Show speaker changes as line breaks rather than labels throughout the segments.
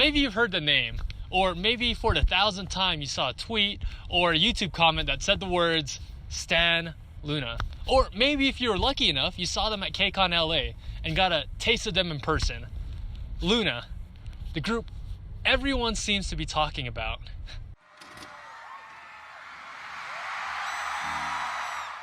maybe you've heard the name, or maybe for the 1,000th time you saw a tweet or a YouTube comment that said the words, Stan LOONA. Or maybe if you were lucky enough, you saw them at KCON LA and got a taste of them in person. LOONA, the group everyone seems to be talking about.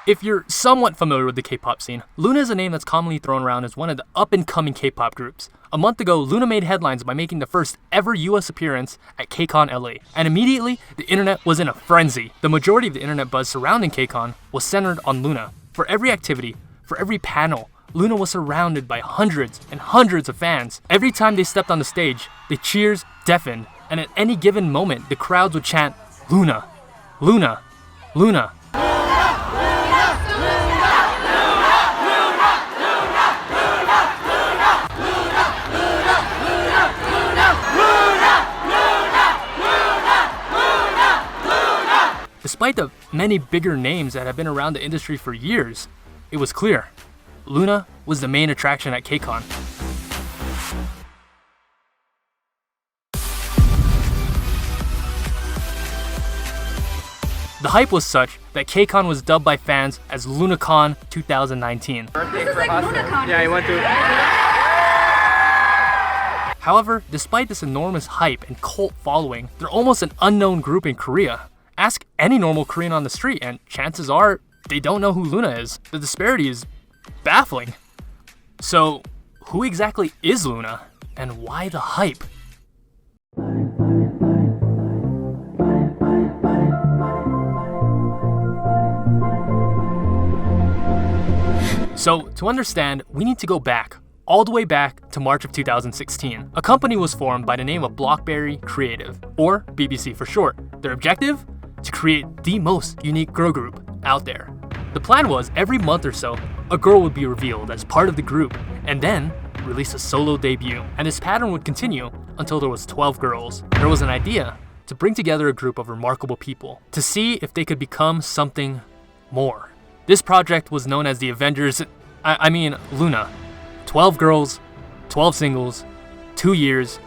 If you're somewhat familiar with the K-pop scene, LOONA is a name that's commonly thrown around as one of the up-and-coming K-pop groups. A month ago, LOONA made headlines by making the first ever US appearance at KCON LA, and immediately, the internet was in a frenzy. The majority of the internet buzz surrounding KCON was centered on LOONA. For every activity, for every panel, LOONA was surrounded by hundreds and hundreds of fans. Every time they stepped on the stage, the cheers deafened, and at any given moment, the crowds would chant, LOONA, LOONA, LOONA. Despite the many bigger names that have been around the industry for years, it was clear LOONA was the main attraction at KCON. The hype was such that KCON was dubbed by fans as LOONACON 2019.
This is like LOONACON.
Yeah, you want to.
However, despite this enormous hype and cult following, they're almost an unknown group in Korea. Ask any normal Korean on the street and chances are they don't know who LOONA is. The disparity is baffling. So, who exactly is LOONA and why the hype? So, to understand, we need to go back, all the way back to March of 2016. A company was formed by the name of Blockberry Creative, or BBC for short. Their objective? To create the most unique girl group out there. The plan was every month or so, a girl would be revealed as part of the group and then release a solo debut. And this pattern would continue until there was 12 girls. There was an idea to bring together a group of remarkable people to see if they could become something more. This project was known as the Avengers, I mean LOONA. 12 girls, 12 singles, 2 years,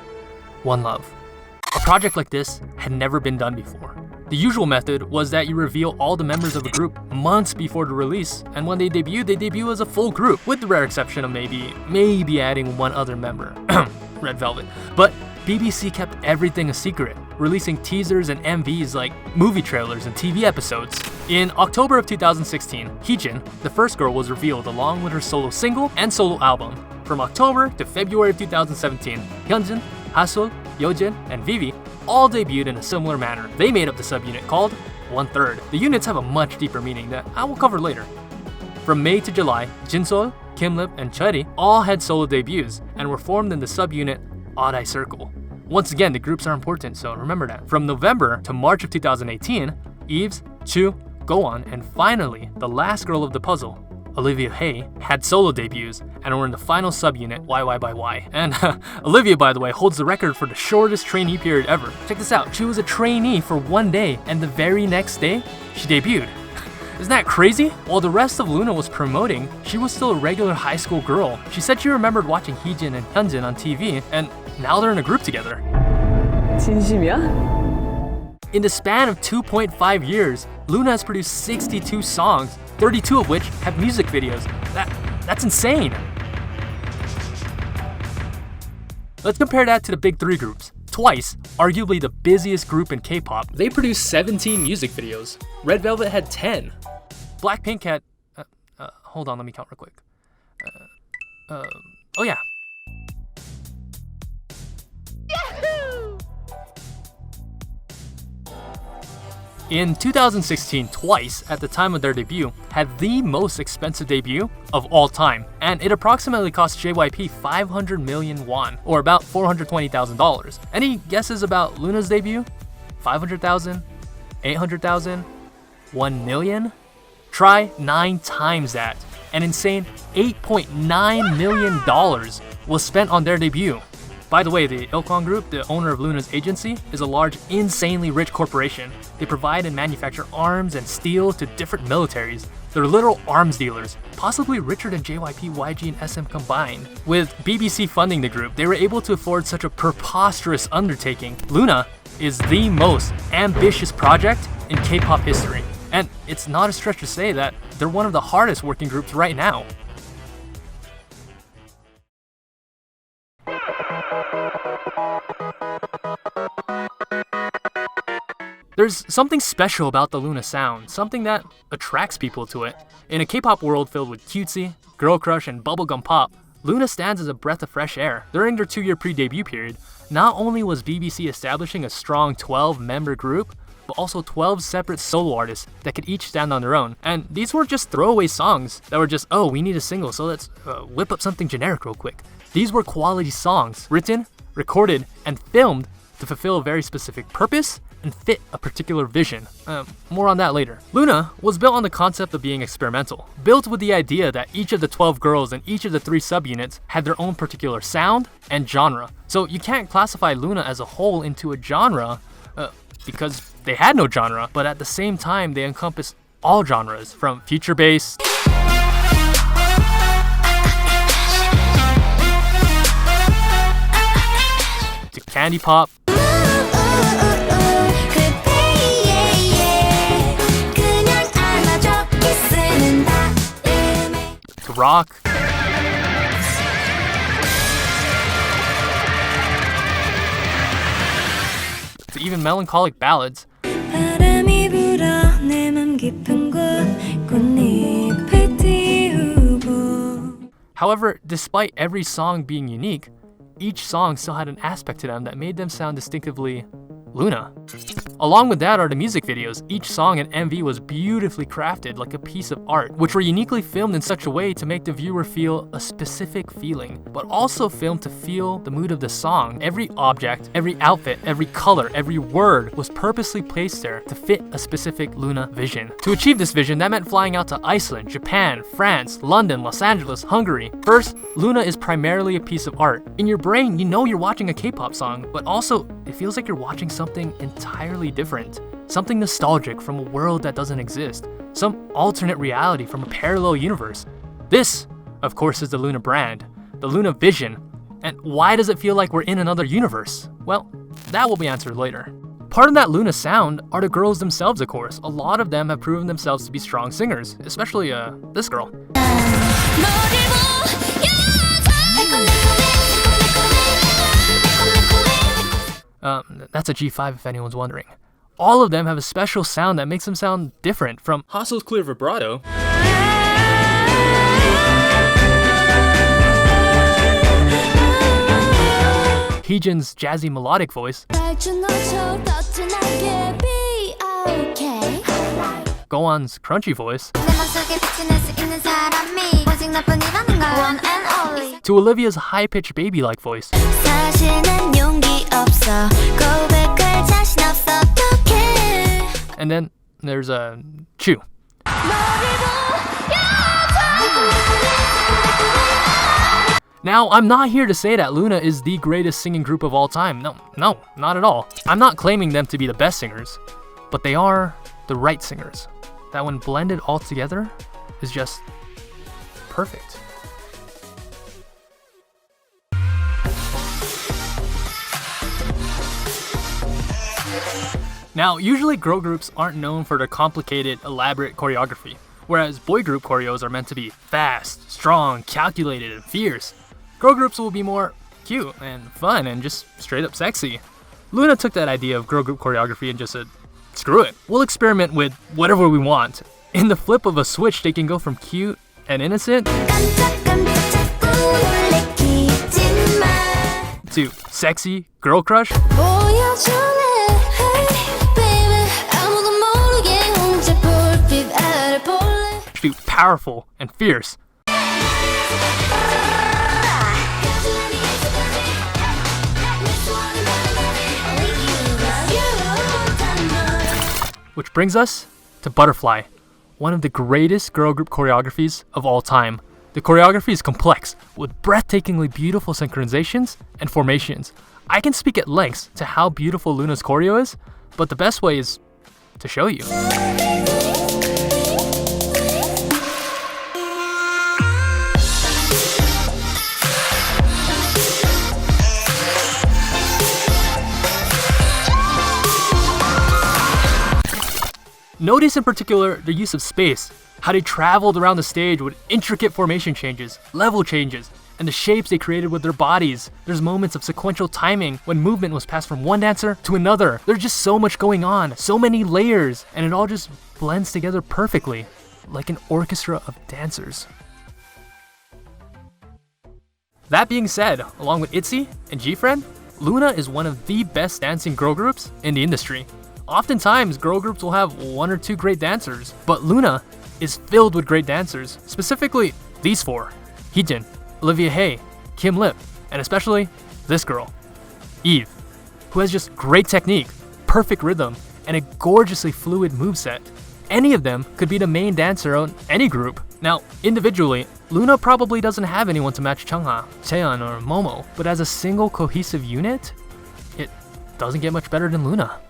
1 love. A project like this had never been done before. The usual method was that you reveal all the members of a group months before the release, and when they debut as a full group, with the rare exception of maybe adding one other member, Red Velvet. But BBC kept everything a secret, releasing teasers and MVs like movie trailers and TV episodes. In October of 2016, Heejin, the first girl, was revealed along with her solo single and solo album. From October to February of 2017, Hyunjin, Haseol, Yeojin, and Vivi all debuted in a similar manner. They made up the subunit called 1/3. The units have a much deeper meaning that I will cover later. From May to July, Jinsol, Kimlip, and Churi all had solo debuts and were formed in the subunit Odd Eye Circle. Once again, the groups are important, so remember that. From November to March of 2018, Eves, Chu, Go-on, and finally, the last girl of the puzzle, Olivia Hay, had solo debuts and were in the final subunit YY by Y. And Olivia, by the way, holds the record for the shortest trainee period ever. Check this out, she was a trainee for 1 day and the very next day, she debuted. Isn't that crazy? While the rest of LOONA was promoting, she was still a regular high school girl. She said she remembered watching Heejin and Hyunjin on TV, and now they're in a group together.
진심이야?
In the span of 2.5 years, LOONA has produced 62 songs, 32 of which have music videos. That's insane! Let's compare that to the big 3 groups. TWICE, arguably the busiest group in K-pop, they produced 17 music videos. Red Velvet had 10. Blackpink had... hold on, let me count real quick. Oh yeah. In 2016, TWICE, at the time of their debut, had the most expensive debut of all time, and it approximately cost JYP 500 million won, or about $420,000. Any guesses about LOONA's debut? 500,000? 800,000? 1 million? Try 9 times that. An insane $8.9 million was spent on their debut. By the way, the Ilkwon Group, the owner of LOONA's agency, is a large, insanely rich corporation. They provide and manufacture arms and steel to different militaries, They're literal arms dealers, possibly richer than JYP, YG, and SM combined. With BBC funding the group, they were able to afford such a preposterous undertaking. LOONA is the most ambitious project in K-pop history. And it's not a stretch to say that they're one of the hardest working groups right now. There's something special about the LOONA sound, something that attracts people to it. In a K-pop world filled with cutesy, girl crush, and bubblegum pop, LOONA stands as a breath of fresh air. During their 2-year pre-debut period, not only was BBC establishing a strong 12-member group, but also 12 separate solo artists that could each stand on their own. And these weren't just throwaway songs that were just, oh, we need a single, so let's whip up something generic real quick. These were quality songs, written, recorded, and filmed to fulfill a very specific purpose and fit a particular vision. More on that later. LOONA was built on the concept of being experimental, built with the idea that each of the 12 girls in each of the 3 subunits had their own particular sound and genre. So you can't classify LOONA as a whole into a genre because they had no genre, but at the same time they encompass all genres, from future bass to candy pop to rock to even melancholic ballads. However, despite every song being unique, each song still had an aspect to them that made them sound distinctively LOONA. Along with that are the music videos. Each song and MV was beautifully crafted like a piece of art, which were uniquely filmed in such a way to make the viewer feel a specific feeling, but also filmed to feel the mood of the song. Every object, every outfit, every color, every word was purposely placed there to fit a specific LOONA vision. To achieve this vision, that meant flying out to Iceland, Japan, France, London, Los Angeles, Hungary. First, LOONA is primarily a piece of art. In your brain, you know you're watching a K-pop song, but also it feels like you're watching something entirely different, something nostalgic from a world that doesn't exist, some alternate reality from a parallel universe. This, of course, is the LOONA brand, the LOONA vision. And why does it feel like we're in another universe? Well, that will be answered later. Part of that LOONA sound are the girls themselves, of course. A lot of them have proven themselves to be strong singers, especially this girl. That's a G5 if anyone's wondering. All of them have a special sound that makes them sound different, from Hostel's clear vibrato Heejin's jazzy melodic voice, Gowan's crunchy voice, to Olivia's high-pitched baby-like voice, and then there's Chu. Now, I'm not here to say that LOONA is the greatest singing group of all time. No, not at all. I'm not claiming them to be the best singers, but they are the right singers. That when blended all together is just perfect. Now, usually girl groups aren't known for their complicated, elaborate choreography, whereas boy group choreos are meant to be fast, strong, calculated, and fierce. Girl groups will be more cute and fun and just straight up sexy. LOONA took that idea of girl group choreography and just said, screw it, we'll experiment with whatever we want. In the flip of a switch, they can go from cute and innocent to sexy girl crush to powerful and fierce. Which brings us to Butterfly, one of the greatest girl group choreographies of all time. The choreography is complex, with breathtakingly beautiful synchronizations and formations. I can speak at length to how beautiful LOONA's choreo is, but the best way is to show you. Notice in particular their use of space, how they traveled around the stage with intricate formation changes, level changes, and the shapes they created with their bodies. There's moments of sequential timing when movement was passed from one dancer to another. There's just so much going on, so many layers, and it all just blends together perfectly, like an orchestra of dancers. That being said, along with ITZY and GFriend, LOONA is one of the best dancing girl groups in the industry. Oftentimes, girl groups will have 1 or 2 great dancers, but LOONA is filled with great dancers, specifically these 4, Heejin, Olivia Hae, Kim Lip, and especially this girl, Eve, who has just great technique, perfect rhythm, and a gorgeously fluid moveset. Any of them could be the main dancer on any group. Now, individually, LOONA probably doesn't have anyone to match Chungha, Chaeyeon, or Momo, but as a single cohesive unit, it doesn't get much better than LOONA.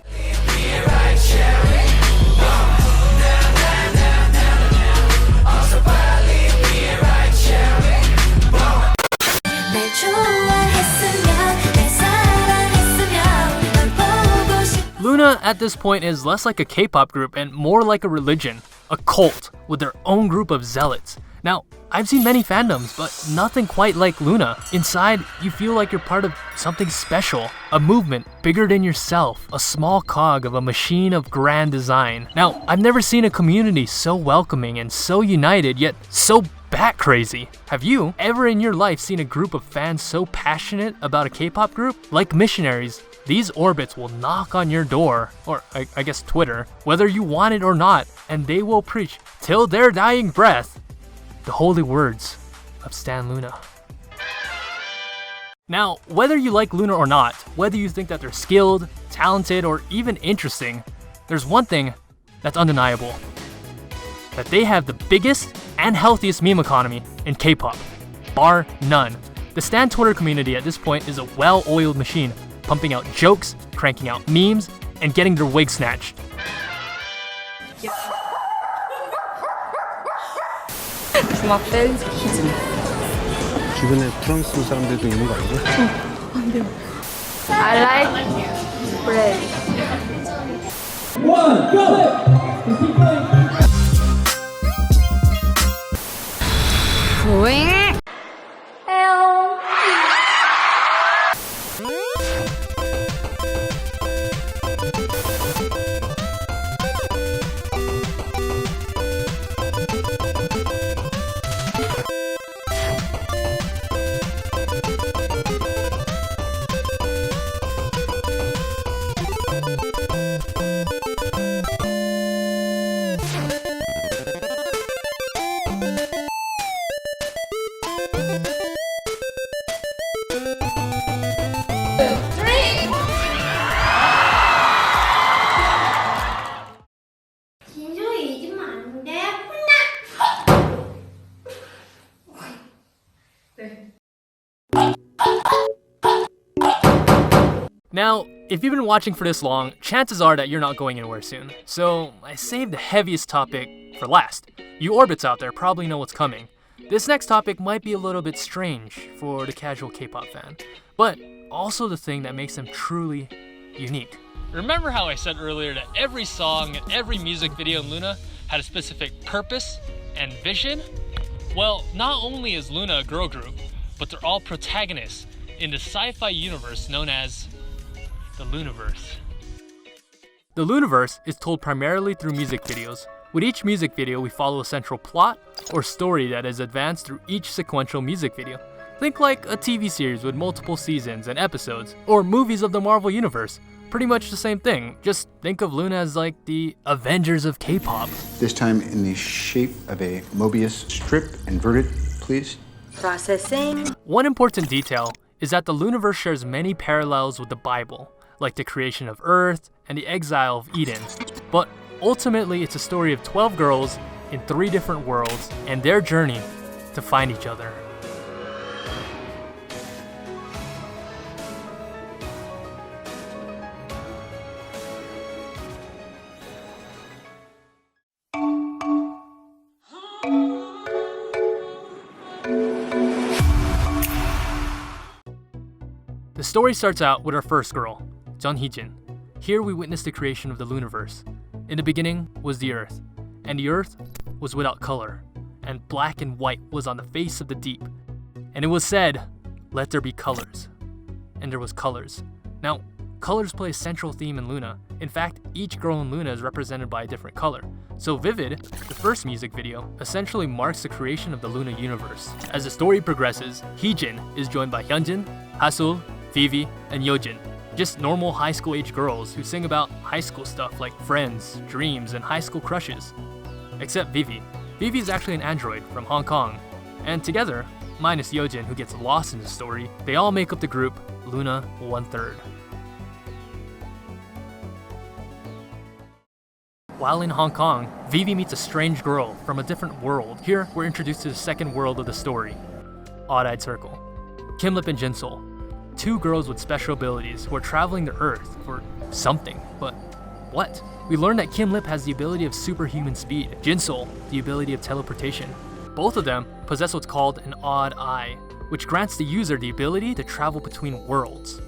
LOONA at this point is less like a K-pop group and more like a religion, a cult with their own group of zealots. Now, I've seen many fandoms, but nothing quite like LOONA. Inside, you feel like you're part of something special, a movement bigger than yourself, a small cog of a machine of grand design. Now, I've never seen a community so welcoming and so united, yet so bat crazy. Have you ever in your life seen a group of fans so passionate about a K-pop group? Like missionaries, these orbits will knock on your door, or I guess Twitter, whether you want it or not, and they will preach till their dying breath the holy words of Stan LOONA. Now, whether you like LOONA or not, whether you think that they're skilled, talented, or even interesting, there's one thing that's undeniable. That they have the biggest and healthiest meme economy in K-pop, bar none. The Stan Twitter community at this point is a well-oiled machine, pumping out jokes, cranking out memes, and getting their wig snatched.
주막된 히즌.
주변에 프랑스 사람들도 있는 거 아니죠?
안 돼요. I like bread.
One, go!
Boing.
Now, if you've been watching for this long, chances are that you're not going anywhere soon. So I saved the heaviest topic for last. You orbits out there probably know what's coming. This next topic might be a little bit strange for the casual K-pop fan, but also the thing that makes them truly unique. Remember how I said earlier that every song and every music video in LOONA had a specific purpose and vision? Well, not only is LOONA a girl group, but they're all protagonists in the sci-fi universe known as the Looniverse. The Looniverse is told primarily through music videos. With each music video, we follow a central plot or story that is advanced through each sequential music video. Think like a TV series with multiple seasons and episodes, or movies of the Marvel Universe. Pretty much the same thing, just think of LOONA as like the Avengers of K-pop.
This time in the shape of a Mobius strip, inverted, please.
Processing.
One important detail is that the Looniverse shares many parallels with the Bible, like the creation of Earth and the exile of Eden. But ultimately, it's a story of 12 girls in 3 different worlds and their journey to find each other. The story starts out with our first girl, Heejin. Here we witness the creation of the Looniverse. In the beginning was the earth, and the earth was without color, and black and white was on the face of the deep. And it was said, let there be colors. And there was colors. Now, colors play a central theme in LOONA. In fact, each girl in LOONA is represented by a different color. So Vivid, the first music video, essentially marks the creation of the LOONA universe. As the story progresses, Heejin is joined by Hyunjin, Hasul, Vivi, and Yojin. Just normal high school age girls who sing about high school stuff like friends, dreams, and high school crushes. Except Vivi. Vivi is actually an android from Hong Kong. And together, minus Yojin who gets lost in the story, they all make up the group LOONA 1/3. While in Hong Kong, Vivi meets a strange girl from a different world. Here, we're introduced to the second world of the story, Odd-Eyed Circle. Kimlip and Jinsol, two girls with special abilities who are traveling the Earth for something, but what? We learn that Kimlip has the ability of superhuman speed, Jinsol the ability of teleportation. Both of them possess what's called an odd eye, which grants the user the ability to travel between worlds.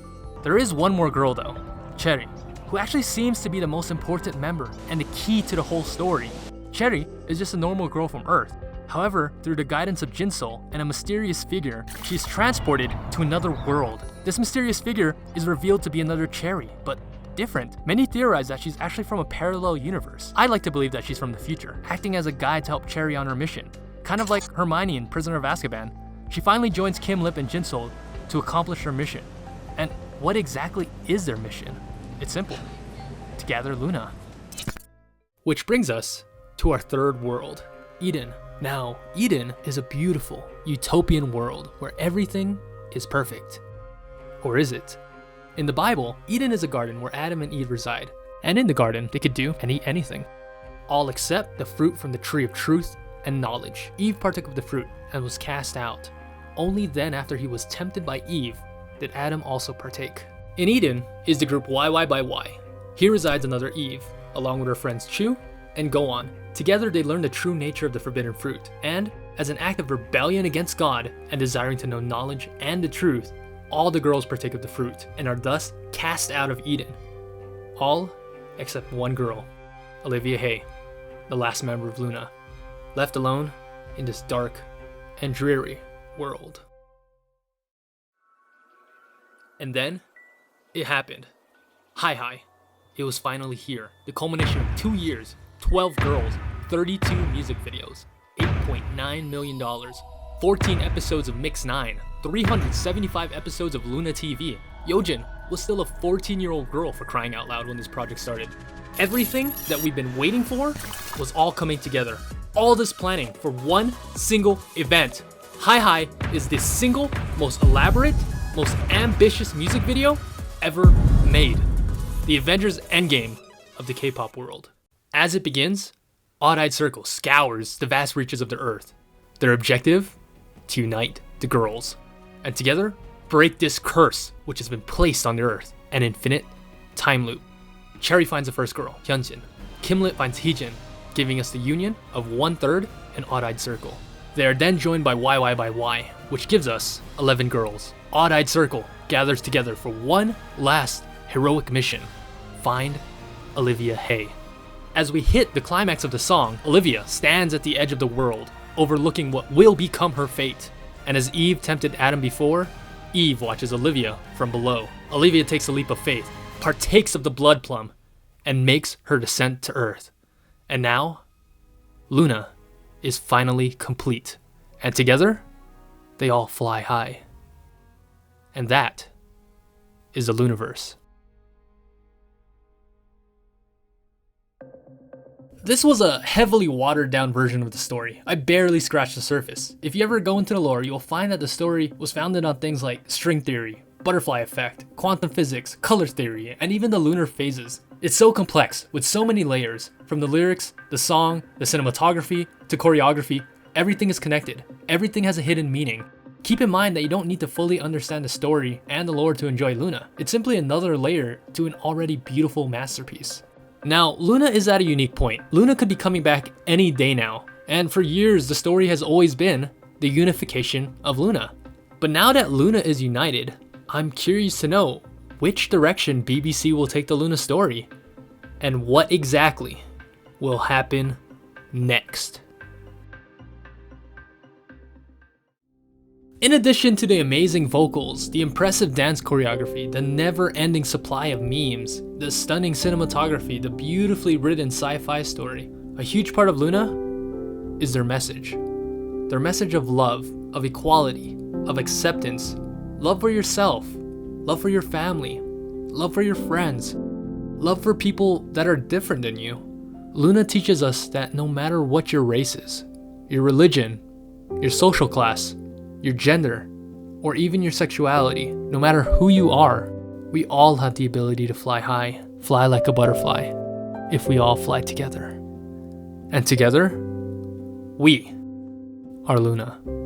There is one more girl though, Cherry, who actually seems to be the most important member and the key to the whole story. Cherry is just a normal girl from Earth. However, through the guidance of Jinsol and a mysterious figure, she's transported to another world. This mysterious figure is revealed to be another Cherry, but different. Many theorize that she's actually from a parallel universe. I like to believe that she's from the future, acting as a guide to help Cherry on her mission. Kind of like Hermione in Prisoner of Azkaban, she finally joins Kimlip and Jinsol to accomplish her mission. And what exactly is their mission? It's simple, to gather LOONA. Which brings us to our third world, Eden. Now, Eden is a beautiful, utopian world where everything is perfect. Or is it? In the Bible, Eden is a garden where Adam and Eve reside, and in the garden, they could do and eat anything. All except the fruit from the tree of truth and knowledge. Eve partook of the fruit and was cast out. Only then, after he was tempted by Eve, did Adam also partake. In Eden is the group YY by Y. Here resides another Eve, along with her friends Chu and Goan. Together they learn the true nature of the forbidden fruit, and as an act of rebellion against God and desiring to know knowledge and the truth, all the girls partake of the fruit and are thus cast out of Eden. All except one girl, Olivia Hay, the last member of LOONA, left alone in this dark and dreary world. And then, it happened. Hi. It was finally here. The culmination of 2 years, 12 girls, 32 music videos, $8.9 million, 14 episodes of Mix 9, 375 episodes of LOONA TV. Yojin was still a 14-year-old girl for crying out loud when this project started. Everything that we've been waiting for was all coming together. All this planning for one single event. Hi is the single most elaborate, most ambitious music video ever made. The Avengers Endgame of the K-pop world. As it begins, Odd-Eyed Circle scours the vast reaches of the earth. Their objective? To unite the girls. And together, break this curse which has been placed on the earth, an infinite time loop. Cherry finds the first girl, Hyunjin. Kimlet finds Heejin, giving us the union of 1/3 and Odd-Eyed Circle. They are then joined by YY by Y, which gives us 11 girls. Odd-Eyed Circle gathers together for one last heroic mission: find Olivia Hay. As we hit the climax of the song, Olivia stands at the edge of the world, overlooking what will become her fate. And as Eve tempted Adam before, Eve watches Olivia from below. Olivia takes a leap of faith, partakes of the blood plum, and makes her descent to Earth. And now, LOONA is finally complete. And together, they all fly high. And that is the LOONAverse. This was a heavily watered down version of the story. I barely scratched the surface. If you ever go into the lore, you'll find that the story was founded on things like string theory, butterfly effect, quantum physics, color theory, and even the lunar phases. It's so complex, with so many layers. From the lyrics, the song, the cinematography, to choreography, everything is connected. Everything has a hidden meaning. Keep in mind that you don't need to fully understand the story and the lore to enjoy LOONA. It's simply another layer to an already beautiful masterpiece. Now, LOONA is at a unique point. LOONA could be coming back any day now, and for years the story has always been the unification of LOONA. But now that LOONA is united, I'm curious to know which direction BBC will take the LOONA story, and what exactly will happen next. In addition to the amazing vocals, the impressive dance choreography, the never-ending supply of memes, the stunning cinematography, the beautifully written sci-fi story, a huge part of LOONA is their message. Their message of love, of equality, of acceptance, love for yourself, love for your family, love for your friends, love for people that are different than you. LOONA teaches us that no matter what your race is, your religion, your social class, your gender, or even your sexuality, no matter who you are, we all have the ability to fly high, fly like a butterfly, if we all fly together. And together, we are LOONA.